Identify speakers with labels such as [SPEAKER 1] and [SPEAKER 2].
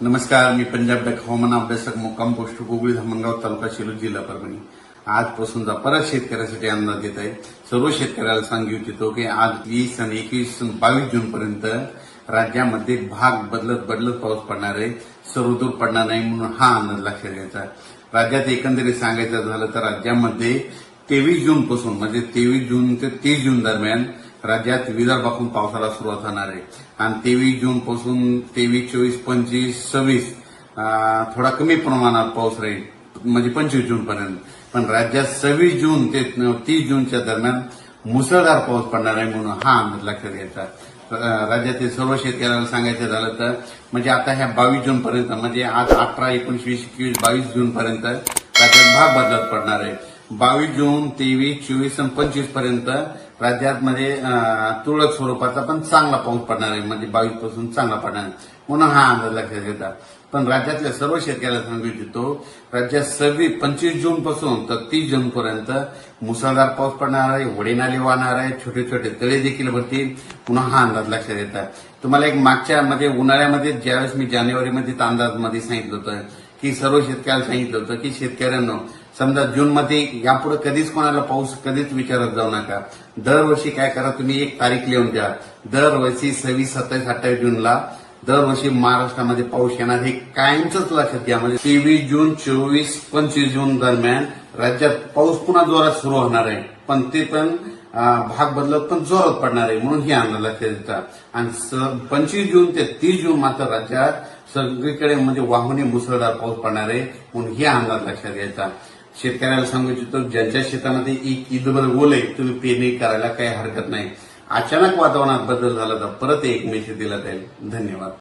[SPEAKER 1] नमस्कार, मी पंजाब डक हवामान अभ्यासक मुक्काम पोस्ट गोगळी धामणगाव तालुका शिरूर जिल्हा परभणी. आजपासूनचा परत शेतकऱ्यासाठी अंदाज देत आहे. सर्व शेतकऱ्याला सांगू इच्छितो की आज 20 आणि 21 22 जून पर्यंत राज्यामध्ये भाग बदलत पाऊस पडणार आहे. सर्वदूर पडणार नाही म्हणून हा अंदाज लक्षात घ्यायचा. राज्यात एकंदरीत सांगायचं झालं तर राज्यामध्ये 23 जून पासून म्हणजे 23 जून ते 30 जून दरम्यान राज्यात विदर्भातून पावसाला सुरुवात होणार आहे आणि 23 जून पासून 23, 24, 25, 26 थोडा कमी प्रमाणात पाऊस राहील म्हणजे 25 जून पर्यंत. पण राज्यात 26 जून ते 30 जूनच्या दरम्यान मुसळधार पाऊस पडणार आहे म्हणून हा अंदाज लक्षात घ्यायचा. राज्यातील सर्व शेतकऱ्यांना सांगायचं झालं तर म्हणजे आता ह्या 22 जून पर्यंत म्हणजे आज 18, 19, 20, 21, 22 जून पर्यंत राज्यात भाग बदलत पडणार आहे. 22 जून, 23, 24 आणि 25 पर्यंत राज्यात म्हणजे तुरळक स्वरूपाचा पण चांगला पाऊस पडणार आहे म्हणजे 22 पासून चांगला पडणार आहे म्हणून हा अंदाज लक्षात घेतात. पण राज्यातल्या सर्व शेतकऱ्याला सांगू इच्छितो राज्यात 25 जून पासून तर 30 जून पर्यंत मुसळधार पाऊस पडणार आहे, वडे नाले वाहणार आहे, छोटे छोटे तळे देखील भरतील पुन्हा हा अंदाज लक्षात येतात. तुम्हाला एक मागच्या मध्ये उन्हाळ्यामध्ये ज्यावेळेस मी जानेवारीमध्ये अंदाजमध्ये सांगितलं होतं की सर्व शेतकऱ्याला सांगितलं होतं की शेतकऱ्यांना समजा जून मध्ये यापुढे कधीच कोणाला पाऊस कधीच विचारत जाऊ नका. दरवर्षी काय करा तुम्ही एक तारीख लिहून द्या. दरवर्षी 26, 27, 28 जूनला दरवर्षी महाराष्ट्रामध्ये पाऊस येणार हे कायमच लक्षात घ्या. म्हणजे 23 जून, 24, 25 जून दरम्यान राज्यात पाऊस पुन्हा जोरात सुरू होणार आहे पण ते पण भाग बदलत पण जोरात पडणार आहे म्हणून हे अंदाज लक्षात येतात. आणि 25 जून ते 30 जून मात्र राज्यात सगळीकडे म्हणजे वाहुने मुसळधार पाऊस पडणार आहे म्हणून हे अंदाज लक्षात घ्यायचा. शेतकऱ्याला सांगू इच्छितो ज्यांच्या शेतामध्ये एक ईदभर ओल आहे तुम्ही पेरणी करायला काही हरकत नाही. अचानक वातावरणात बदल झाला तर परत एक मेसेज दिला जाईल. धन्यवाद.